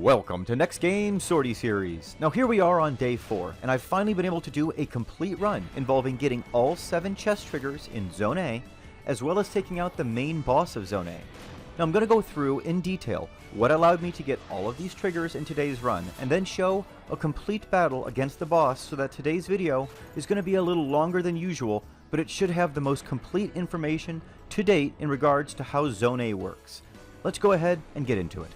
Welcome to NEXTGames Sortie series. Now here we are on day 4, and I've finally been able to do a complete run involving getting all 7 chest triggers in Zone A, as well as taking out the main boss of Zone A. Now I'm going to go through in detail what allowed me to get all of these triggers in today's run, and then show a complete battle against the boss so that today's video is going to be a little longer than usual, but it should have the most complete information to date in regards to how Zone A works. Let's go ahead and get into it.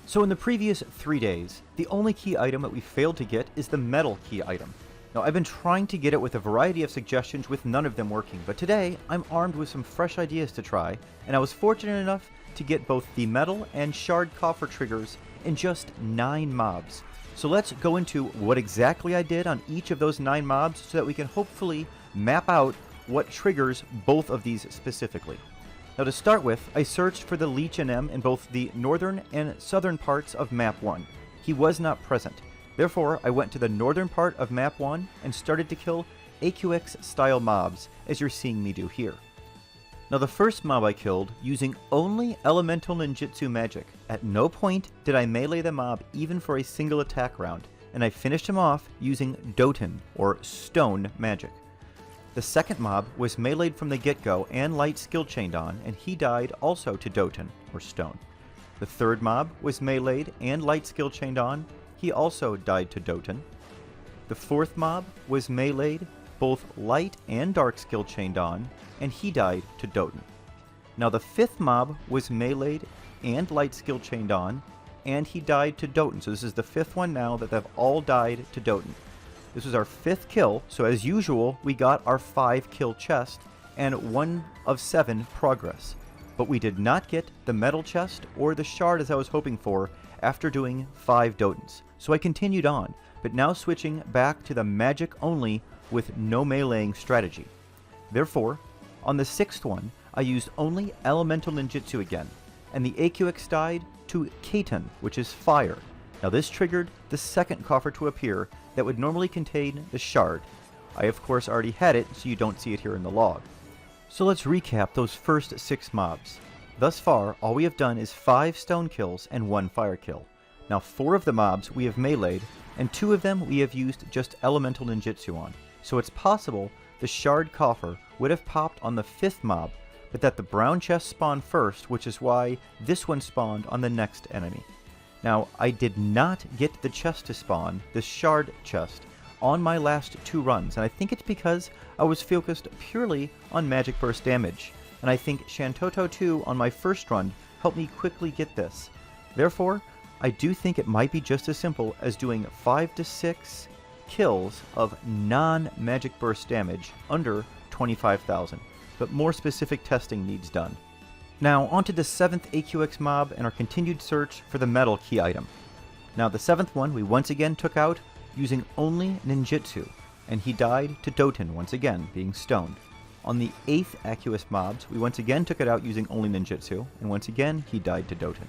So in the previous 3 days, the only key item that we failed to get is the metal key item. Now I've been trying to get it with a variety of suggestions with none of them working, but today I'm armed with some fresh ideas to try, and I was fortunate enough to get both the metal and shard coffer triggers in just 9 mobs. So let's go into what exactly I did on each of those 9 mobs so that we can hopefully map out what triggers both of these specifically. Now to start with, I searched for the Leech NM in both the northern and southern parts of Map 1. He was not present. Therefore, I went to the northern part of Map 1 and started to kill AQX style mobs, as you're seeing me do here. Now the first mob I killed using only elemental ninjutsu magic. At no point did I melee the mob even for a single attack round, and I finished him off using Doten, or stone magic. The second mob was meleeed from the get-go and light skill chained on, and he died also to Doten, or stone. The third mob was meleeed and light skill chained on, he also died to Doten. The fourth mob was meleeed, both light and dark skill chained on, and he died to Doten. Now the fifth mob was meleeed and light skill chained on, and he died to Doten. So this is the 5th one now that they've all died to Doten. This was our 5th kill, so as usual, we got our 5 kill chest and 1 of 7 progress. But we did not get the metal chest or the shard as I was hoping for after doing 5 Dotens. So I continued on, but now switching back to the magic only with no meleeing strategy. Therefore, on the 6th one, I used only elemental ninjutsu again, and the AQX died to Kaiten, which is fire. Now this triggered the second coffer to appear that would normally contain the shard. I of course already had it, so you don't see it here in the log. So let's recap those first 6 mobs. Thus far, all we have done is 5 stone kills and 1 fire kill. Now 4 of the mobs we have meleeed, and 2 of them we have used just elemental ninjutsu on. So it's possible the shard coffer would have popped on the 5th mob, but that the brown chest spawned first, which is why this one spawned on the next enemy. Now, I did not get the chest to spawn, the shard chest, on my last 2 runs, and I think it's because I was focused purely on magic burst damage, and I think Shantoto 2 on my first run helped me quickly get this. Therefore, I do think it might be just as simple as doing 5 to 6 kills of non-magic burst damage under 25,000, but more specific testing needs done. Now, onto the 7th AQX mob and our continued search for the metal key item. Now, the 7th one we once again took out using only ninjutsu, and he died to Doten once again, being stoned. On the 8th AQX mobs, we once again took it out using only ninjutsu, and once again he died to Doten.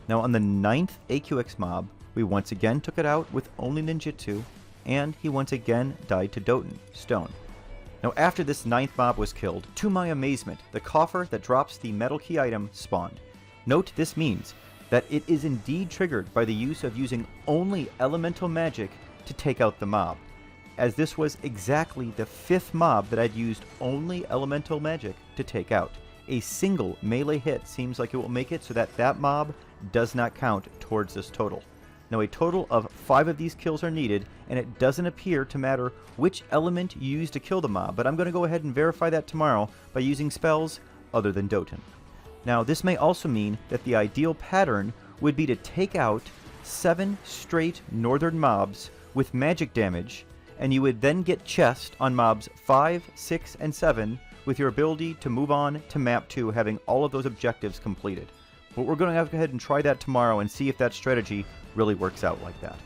Now, on the 9th AQX mob, we once again took it out with only ninjutsu, and he once again died to Doten, stone. Now after this 9th mob was killed, to my amazement, the coffer that drops the metal key item spawned. Note this means that it is indeed triggered by the use of using only elemental magic to take out the mob, as this was exactly the 5th mob that I'd used only elemental magic to take out. A single melee hit seems like it will make it so that that mob does not count towards this total. Now a total of 5 of these kills are needed, and it doesn't appear to matter which element you use to kill the mob, but I'm going to go ahead and verify that tomorrow by using spells other than Doten. Now this may also mean that the ideal pattern would be to take out 7 straight northern mobs with magic damage, and you would then get chest on mobs 5, 6, and 7 with your ability to move on to map 2 having all of those objectives completed. But we're going to have to go ahead and try that tomorrow and see if that strategy really works out like that.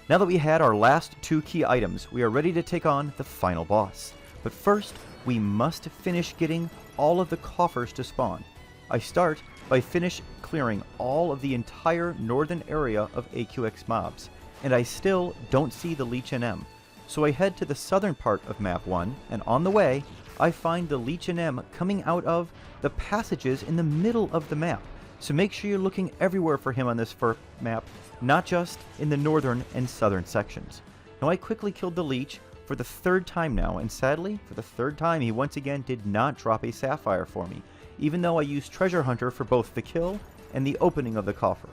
Now that we had our last 2 key items, we are ready to take on the final boss. But first, we must finish getting all of the coffers to spawn. I start by finish clearing all of the entire northern area of AQX mobs, and I still don't see the Leech NM. So I head to the southern part of Map 1, and on the way, I find the Leech NM coming out of the passages in the middle of the map. so make sure you're looking everywhere for him on this map, not just in the northern and southern sections. Now I quickly killed the leech for the third time now, and sadly, for the third time he once again did not drop a sapphire for me, even though I used Treasure Hunter for both the kill and the opening of the coffer.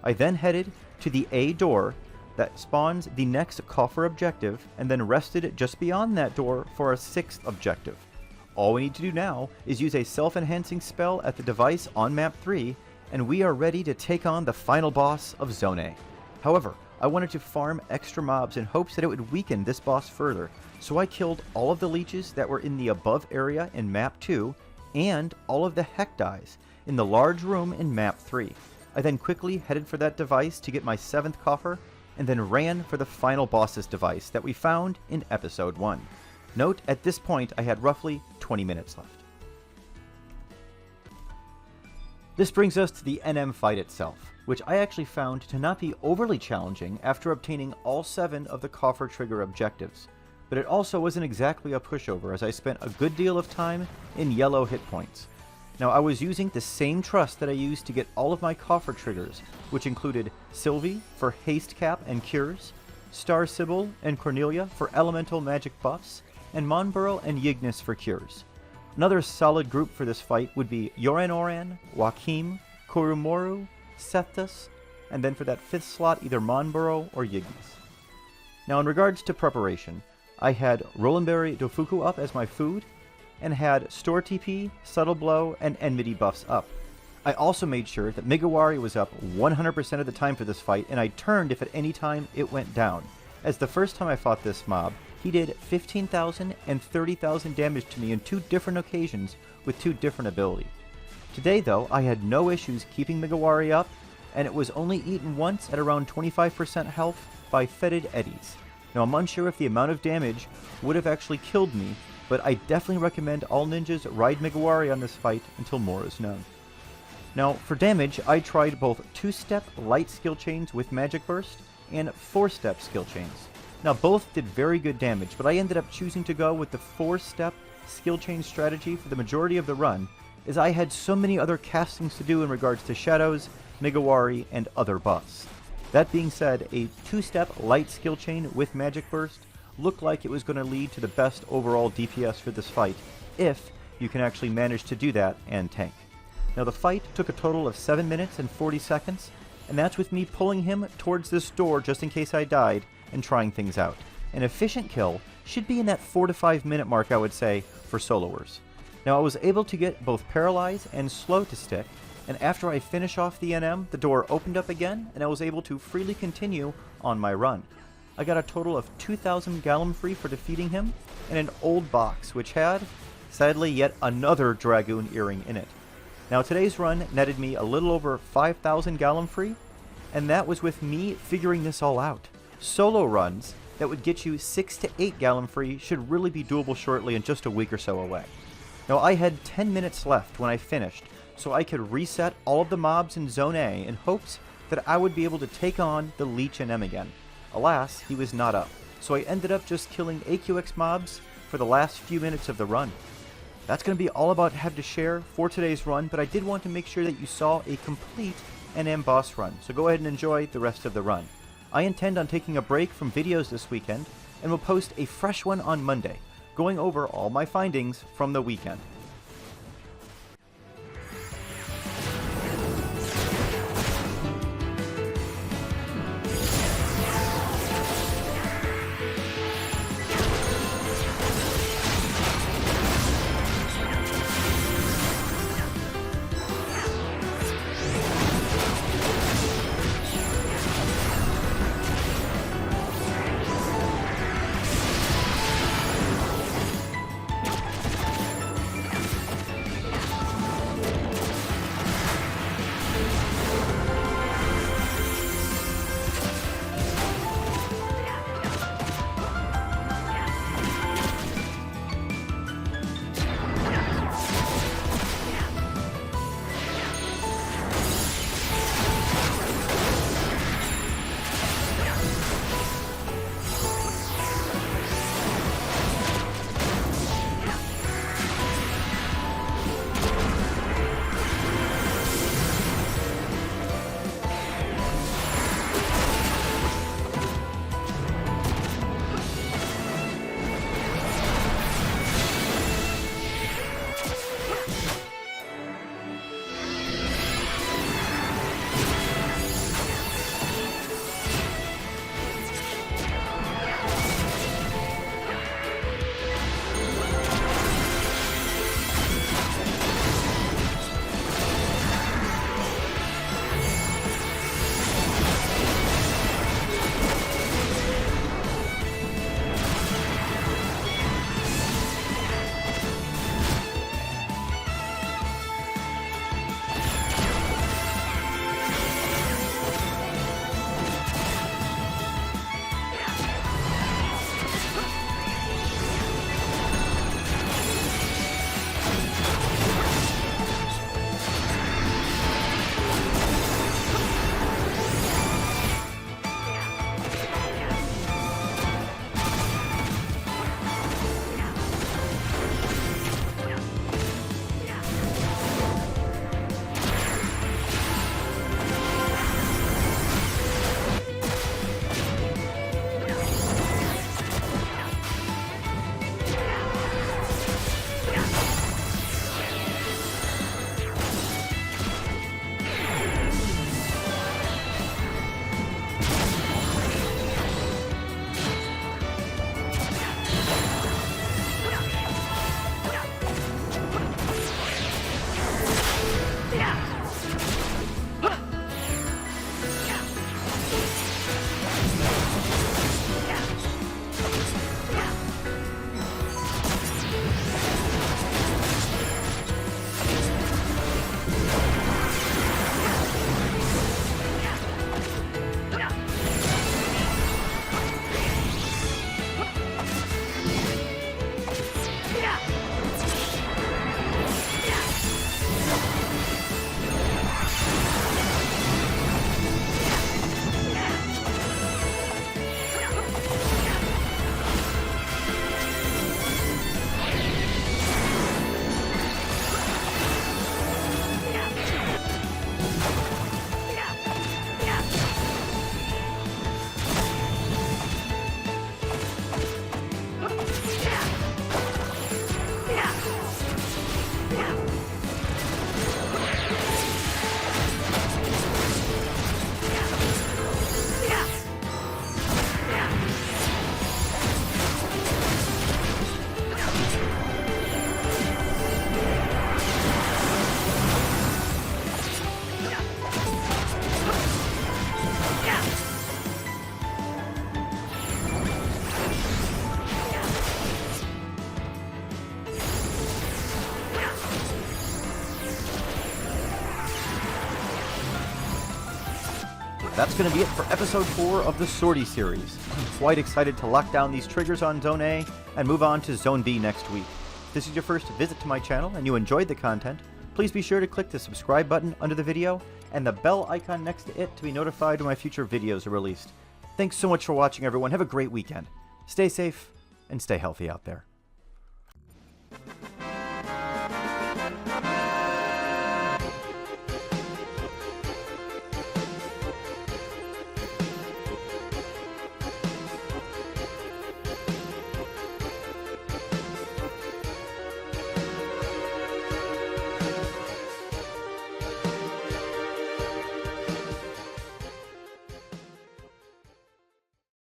I then headed to the A door that spawns the next coffer objective, and then rested just beyond that door for a 6th objective. All we need to do now is use a self-enhancing spell at the device on map 3, and we are ready to take on the final boss of Zone A. However, I wanted to farm extra mobs in hopes that it would weaken this boss further, so I killed all of the leeches that were in the above area in map 2, and all of the heck dies in the large room in map 3. I then quickly headed for that device to get my 7th coffer, and then ran for the final boss's device that we found in episode 1. Note, at this point I had roughly 20 minutes left. This brings us to the NM fight itself, which I actually found to not be overly challenging after obtaining all 7 of the coffer trigger objectives, but it also wasn't exactly a pushover as I spent a good deal of time in yellow hit points. Now I was using the same trust that I used to get all of my coffer triggers, which included Sylvie for haste cap and cures, Star Sybil and Cornelia for elemental magic buffs, and Monborough and Yignis for cures. Another solid group for this fight would be Yoran, Joachim, Kurumoru, Sethus, and then for that 5th slot either Monborough or Yignis. Now in regards to preparation, I had Rolandberry Dofuku up as my food, and had Store TP, Subtle Blow, and Enmity buffs up. I also made sure that Migawari was up 100% of the time for this fight, and I turned if at any time it went down, as the first time I fought this mob, he did 15,000 and 30,000 damage to me in 2 different occasions with 2 different abilities. Today though, I had no issues keeping Migawari up, and it was only eaten once at around 25% health by Fetid Eddies. Now I'm unsure if the amount of damage would have actually killed me, but I definitely recommend all ninjas ride Migawari on this fight until more is known. Now for damage, I tried both 2-step light skill chains with Magic Burst and 4-step skill chains. Now both did very good damage, but I ended up choosing to go with the 4-step skill chain strategy for the majority of the run, as I had so many other castings to do in regards to Shadows, Migawari, and other buffs. That being said, a 2-step light skill chain with Magic Burst looked like it was going to lead to the best overall DPS for this fight, if you can actually manage to do that and tank. Now the fight took a total of 7 minutes and 40 seconds, and that's with me pulling him towards this door just in case I died, and trying things out. An efficient kill should be in that 4 to 5 minute mark, I would say, for soloers. Now I was able to get both Paralyze and Slow to stick, and after I finish off the NM, the door opened up again, and I was able to freely continue on my run. I got a total of 2,000 Gallum free for defeating him, and an old box, which had, sadly, yet another Dragoon earring in it. Now today's run netted me a little over 5,000 Gallum free, and that was with me figuring this all out. Solo runs that would get you 6 to 8 Gallum free should really be doable shortly and just a week or so away. Now I had 10 minutes left when I finished, so I could reset all of the mobs in Zone A in hopes that I would be able to take on the Leech and M again. Alas, he was not up, so I ended up just killing AQX mobs for the last few minutes of the run. That's going to be all about have to share for today's run, but I did want to make sure that you saw a complete NM boss run, so go ahead and enjoy the rest of the run. I intend on taking a break from videos this weekend, and will post a fresh one on Monday, going over all my findings from the weekend. that's going to be it for episode 4 of the Sortie series. I'm quite excited to lock down these triggers on Zone A and move on to Zone B next week. If this is your first visit to my channel and you enjoyed the content, please be sure to click the subscribe button under the video and the bell icon next to it to be notified when my future videos are released. Thanks so much for watching, everyone. Have a great weekend. Stay safe and stay healthy out there.